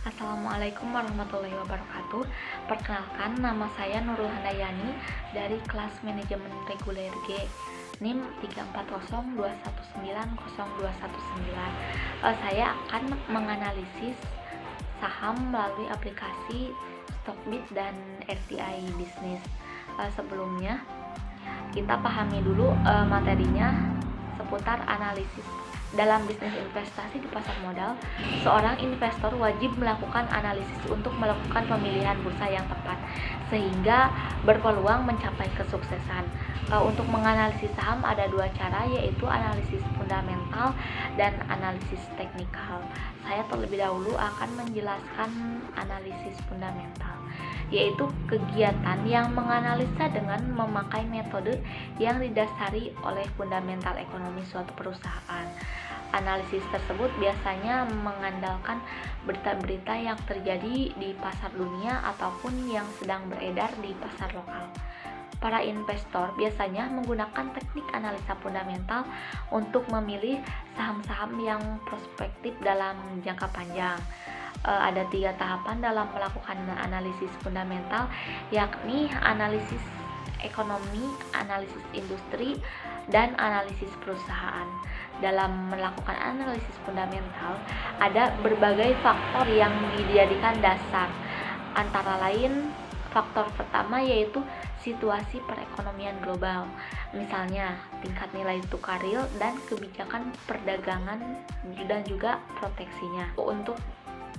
Assalamualaikum warahmatullahi wabarakatuh. Perkenalkan, nama saya Nurul Handayani dari kelas manajemen reguler G, NIM 34021902119. Saya akan menganalisis saham melalui aplikasi Stockbit dan RTI Business. Sebelumnya kita pahami dulu materinya seputar analisis. Dalam bisnis investasi di pasar modal, seorang investor wajib melakukan analisis untuk melakukan pemilihan bursa yang tepat, sehingga berpeluang mencapai kesuksesan. Untuk menganalisis saham ada dua cara, yaitu analisis fundamental dan analisis teknikal. Saya terlebih dahulu akan menjelaskan analisis fundamental, yaitu kegiatan yang menganalisa dengan memakai metode yang didasari oleh fundamental ekonomi suatu perusahaan. Analisis tersebut biasanya mengandalkan berita-berita yang terjadi di pasar dunia ataupun yang sedang beredar di pasar lokal. Para investor biasanya menggunakan teknik analisa fundamental untuk memilih saham-saham yang prospektif dalam jangka panjang. Ada 3 tahapan dalam melakukan analisis fundamental, yakni analisis ekonomi, analisis industri, dan analisis perusahaan. Dalam melakukan analisis fundamental, ada berbagai faktor yang dijadikan dasar. Antara lain, faktor pertama yaitu situasi perekonomian global, misalnya tingkat nilai tukar real dan kebijakan perdagangan dan juga proteksinya. Untuk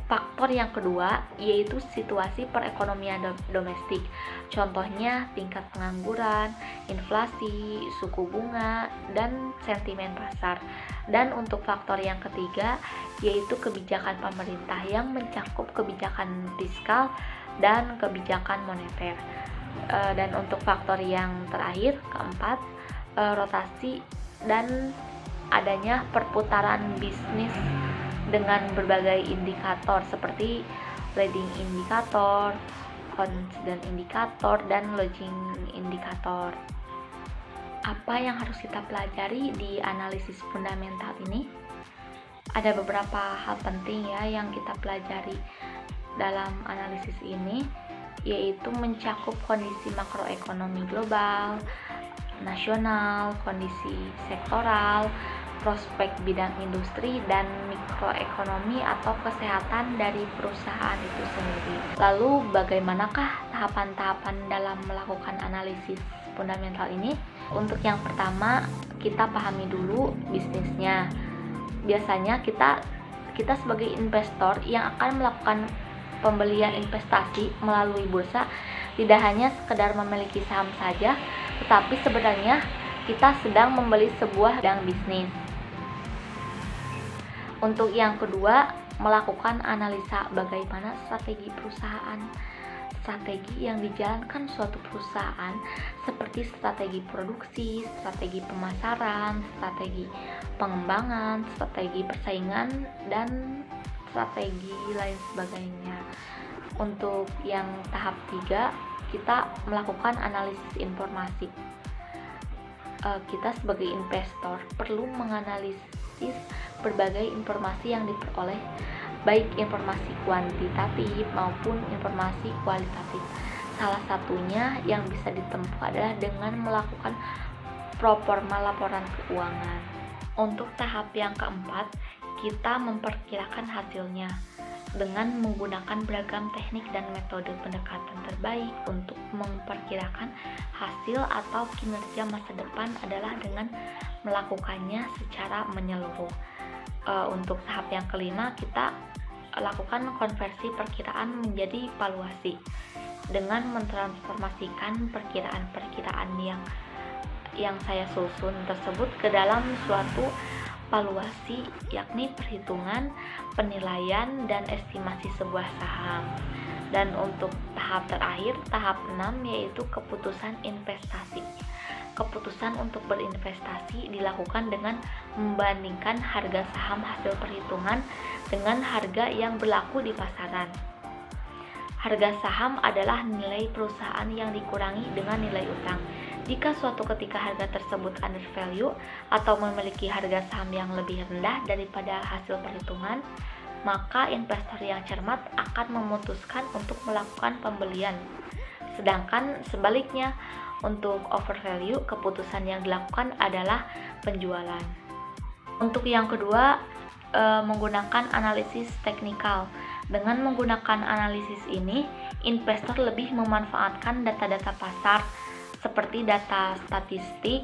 faktor yang kedua yaitu situasi perekonomian domestik, contohnya tingkat pengangguran, inflasi, suku bunga, dan sentimen pasar. Dan untuk faktor yang ketiga yaitu kebijakan pemerintah yang mencakup kebijakan fiskal dan kebijakan moneter. Dan untuk faktor yang terakhir, keempat, rotasi dan adanya perputaran bisnis dengan berbagai indikator seperti leading indikator, constant indikator, dan lagging indikator. Apa yang harus kita pelajari di analisis fundamental ini? Ada beberapa hal penting ya yang kita pelajari dalam analisis ini, yaitu mencakup kondisi makroekonomi global, nasional, kondisi sektoral, prospek bidang industri, dan mikroekonomi atau kesehatan dari perusahaan itu sendiri. Lalu bagaimanakah tahapan-tahapan dalam melakukan analisis fundamental ini? Untuk yang pertama, kita pahami dulu bisnisnya. Biasanya kita sebagai investor yang akan melakukan pembelian investasi melalui bursa tidak hanya sekedar memiliki saham saja, tetapi sebenarnya kita sedang membeli sebuah bidang bisnis. Untuk yang kedua, melakukan analisa bagaimana strategi perusahaan. Strategi yang dijalankan suatu perusahaan seperti strategi produksi, strategi pemasaran, strategi pengembangan, strategi persaingan, dan strategi lain sebagainya. Untuk yang tahap 3, kita melakukan analisis informasi. Kita sebagai investor perlu menganalisis berbagai informasi yang diperoleh, baik informasi kuantitatif maupun informasi kualitatif. Salah satunya yang bisa ditempuh adalah dengan melakukan proforma laporan keuangan. Untuk tahap yang keempat, kita memperkirakan hasilnya dengan menggunakan beragam teknik dan metode pendekatan terbaik. Untuk memperkirakan hasil atau kinerja masa depan adalah dengan melakukannya secara menyeluruh. Untuk tahap yang kelima, kita lakukan konversi perkiraan menjadi valuasi dengan mentransformasikan perkiraan-perkiraan yang saya susun tersebut ke dalam suatu valuasi, yakni perhitungan, penilaian, dan estimasi sebuah saham. Dan untuk tahap terakhir, tahap 6, yaitu keputusan investasi. Keputusan untuk berinvestasi dilakukan dengan membandingkan harga saham hasil perhitungan dengan harga yang berlaku di pasaran. Harga saham adalah nilai perusahaan yang dikurangi dengan nilai utang. Jika suatu ketika harga tersebut under value atau memiliki harga saham yang lebih rendah daripada hasil perhitungan, maka investor yang cermat akan memutuskan untuk melakukan pembelian. Sedangkan sebaliknya, untuk overvalue, keputusan yang dilakukan adalah penjualan. Untuk yang kedua, menggunakan analisis teknikal. Dengan menggunakan analisis ini, investor lebih memanfaatkan data-data pasar seperti data statistik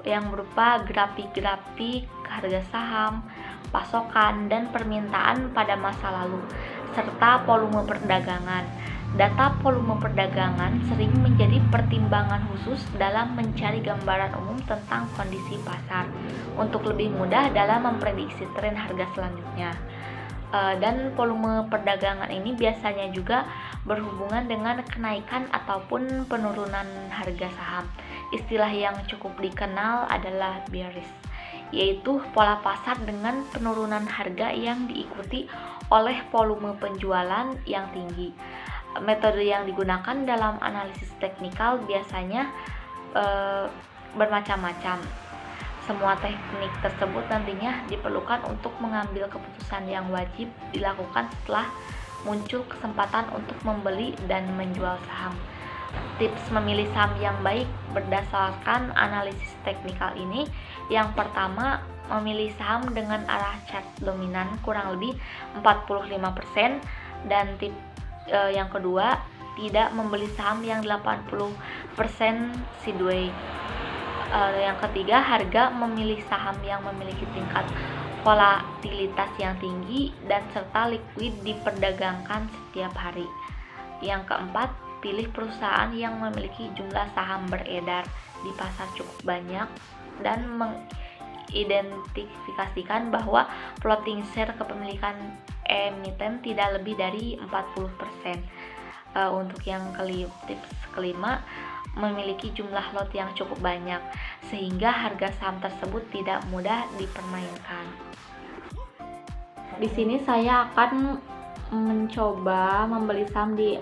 yang berupa grafik-grafik harga saham, pasokan, dan permintaan pada masa lalu, serta volume perdagangan. Data volume perdagangan sering menjadi pertimbangan khusus dalam mencari gambaran umum tentang kondisi pasar untuk lebih mudah dalam memprediksi tren harga selanjutnya. Dan volume perdagangan ini biasanya juga berhubungan dengan kenaikan ataupun penurunan harga saham. Istilah yang cukup dikenal adalah bearish, yaitu pola pasar dengan penurunan harga yang diikuti oleh volume penjualan yang tinggi. Metode yang digunakan dalam analisis teknikal biasanya bermacam-macam. Semua teknik tersebut nantinya diperlukan untuk mengambil keputusan yang wajib dilakukan setelah muncul kesempatan untuk membeli dan menjual saham. Tips memilih saham yang baik berdasarkan analisis teknikal ini: yang pertama, memilih saham dengan arah chart dominan kurang lebih 45%, dan yang kedua, tidak membeli saham yang 80% sideways. Yang ketiga, harga memilih saham yang memiliki tingkat volatilitas yang tinggi dan serta liquid diperdagangkan setiap hari. Yang keempat, pilih perusahaan yang memiliki jumlah saham beredar di pasar cukup banyak dan mengidentifikasikan bahwa floating share kepemilikan emiten tidak lebih dari 40%. Untuk yang tips kelima, memiliki jumlah lot yang cukup banyak sehingga harga saham tersebut tidak mudah dipermainkan. Di sini saya akan mencoba membeli saham di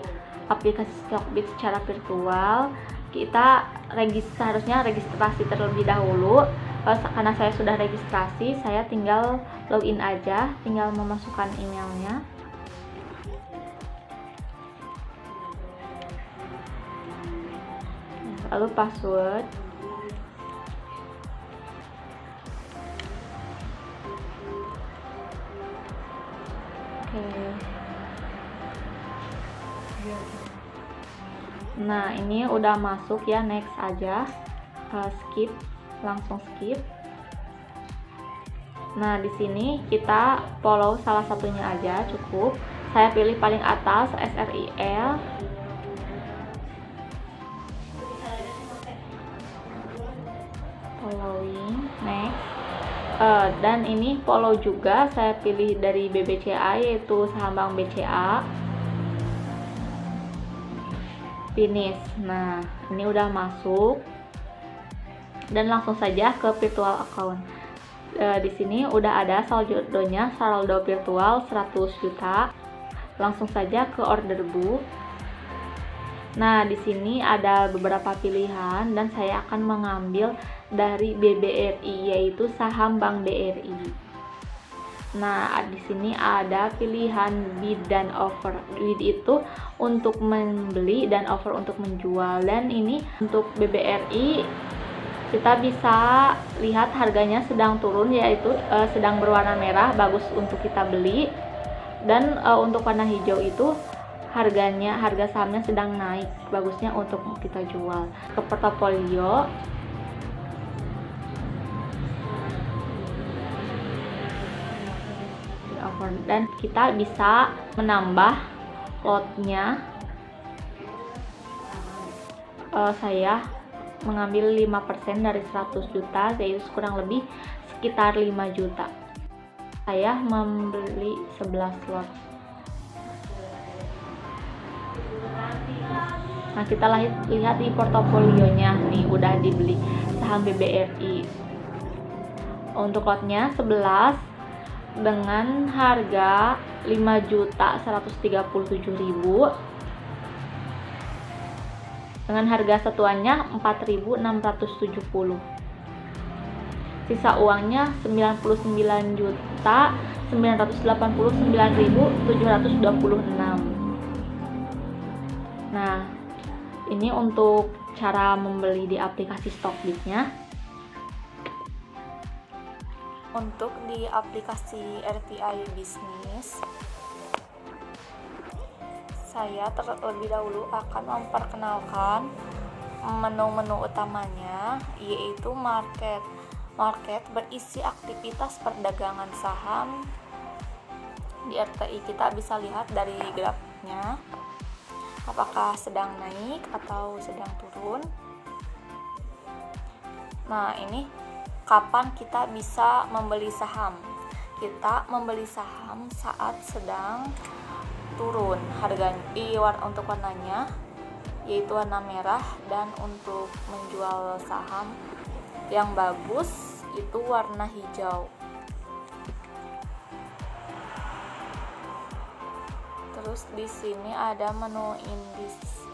aplikasi Stockbit secara virtual. Kita harusnya registrasi terlebih dahulu. Karena saya sudah registrasi, saya tinggal login aja, tinggal memasukkan emailnya. Lalu password. Oke. Nah, ini udah masuk ya, next aja. Skip, langsung skip. Nah, di sini kita follow salah satunya aja cukup. Saya pilih paling atas SRIL. Following, next. Dan ini follow juga, saya pilih dari BBCA, yaitu saham Bank BCA. Finish. Nah, ini udah masuk. Dan langsung saja ke virtual account. Di sini udah ada saldonya, saldo virtual 100 juta. Langsung saja ke order book. Nah, di sini ada beberapa pilihan dan saya akan mengambil dari BBRI, yaitu saham Bank BRI. Nah, di sini ada pilihan bid dan offer. Bid itu untuk membeli dan offer untuk menjual. Dan ini untuk BBRI kita bisa lihat harganya sedang turun, yaitu sedang berwarna merah, bagus untuk kita beli. Dan untuk warna hijau itu harga sahamnya sedang naik, bagusnya untuk kita jual. Ke portofolio, dan kita bisa menambah lotnya. Saya mengambil 5% dari 100 juta, yaitu kurang lebih sekitar 5 juta. Saya membeli 11 lot. Nah, kita lihat di portofolionya nih, udah dibeli saham BBRI. Untuk lotnya 11 dengan harga 5.137.000, dengan harga satuannya 4.670. Sisa uangnya 99.999.000 989.726. Nah, ini untuk cara membeli di aplikasi Stockbit-nya. Untuk di aplikasi RTI Bisnis, saya terlebih dahulu akan memperkenalkan menu-menu utamanya, yaitu market. Market berisi aktivitas perdagangan saham. Di RTI kita bisa lihat dari grafiknya, apakah sedang naik atau sedang turun. Nah, ini kapan kita bisa membeli saham? Kita membeli saham saat sedang turun harganya, untuk warnanya yaitu warna merah, dan untuk menjual saham yang bagus itu warna hijau. Terus di sini ada menu indeks.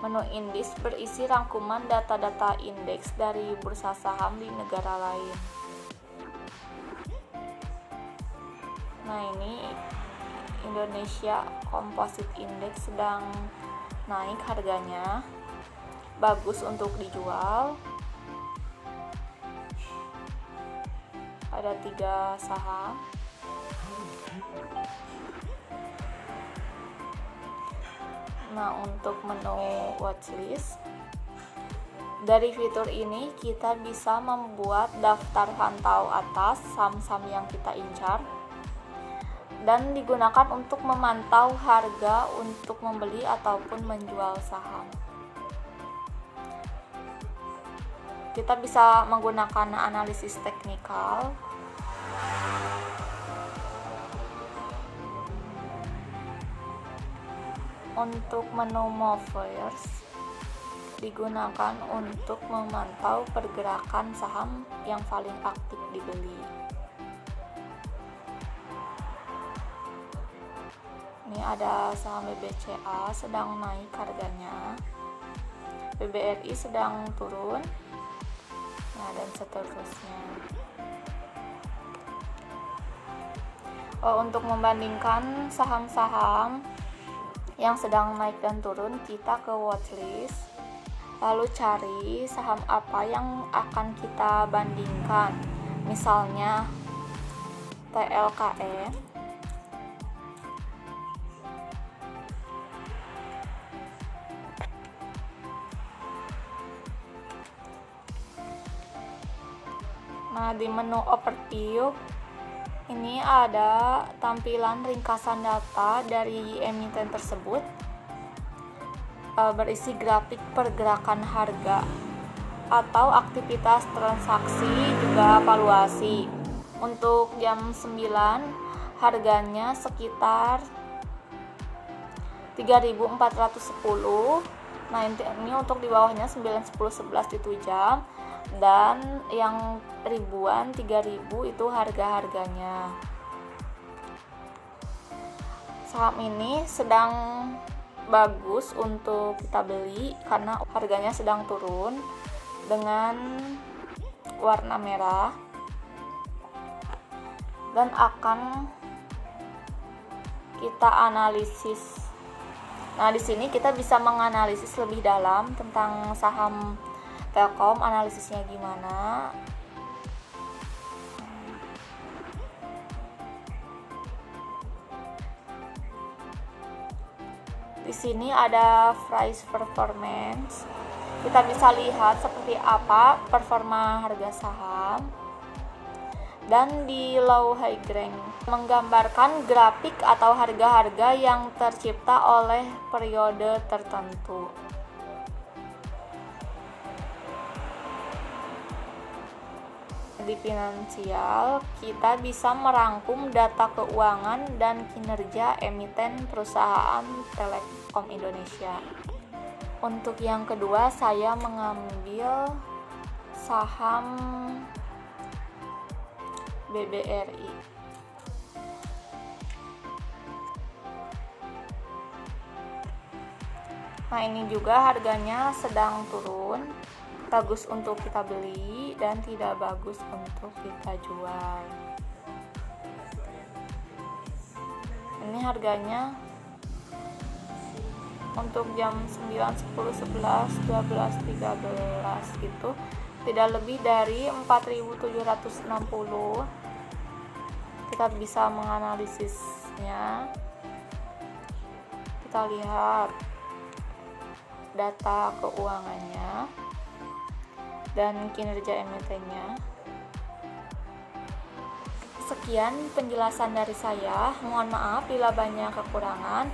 Menu indeks berisi rangkuman data-data indeks dari bursa saham di negara lain. Nah, ini Indonesia Composite Index sedang naik harganya, bagus untuk dijual. Ada 3 saham. Nah, untuk menu watchlist, dari fitur ini kita bisa membuat daftar pantau atas saham-saham yang kita incar, dan digunakan untuk memantau harga untuk membeli ataupun menjual saham. Kita bisa menggunakan analisis teknikal. Untuk menu movers digunakan untuk memantau pergerakan saham yang paling aktif dibeli. Ini ada saham BBCA sedang naik harganya, BBRI sedang turun, nah, dan seterusnya. Untuk membandingkan saham-saham yang sedang naik dan turun, kita ke watchlist, lalu cari saham apa yang akan kita bandingkan. Misalnya TLKN. Nah, di menu overview ini ada tampilan ringkasan data dari emiten tersebut, berisi grafik pergerakan harga atau aktivitas transaksi, juga valuasi. Untuk jam 9 harganya sekitar 3.410. Nah, ini untuk di bawahnya 9, 10, 11 itu jam, dan yang ribuan 3.000 itu harga-harganya. Saham ini sedang bagus untuk kita beli karena harganya sedang turun dengan warna merah, dan akan kita analisis. Nah, di sini kita bisa menganalisis lebih dalam tentang saham Telkom, analisisnya gimana. Di sini ada price performance. Kita bisa lihat seperti apa performa harga saham. Dan di low high rank menggambarkan grafik atau harga-harga yang tercipta oleh periode tertentu. Di finansial, kita bisa merangkum data keuangan dan kinerja emiten perusahaan Telekom Indonesia. Untuk yang kedua, saya mengambil saham BBRI. Nah, ini juga harganya sedang turun, bagus untuk kita beli dan tidak bagus untuk kita jual. Ini harganya untuk jam 9, 10, 11, 12, 13 gitu tidak lebih dari 4.760. Kita bisa menganalisisnya. Kita lihat data keuangannya dan kinerja emitennya. Sekian penjelasan dari saya. Mohon maaf bila banyak kekurangan.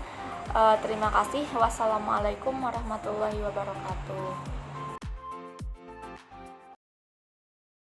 Terima kasih. Wassalamualaikum warahmatullahi wabarakatuh.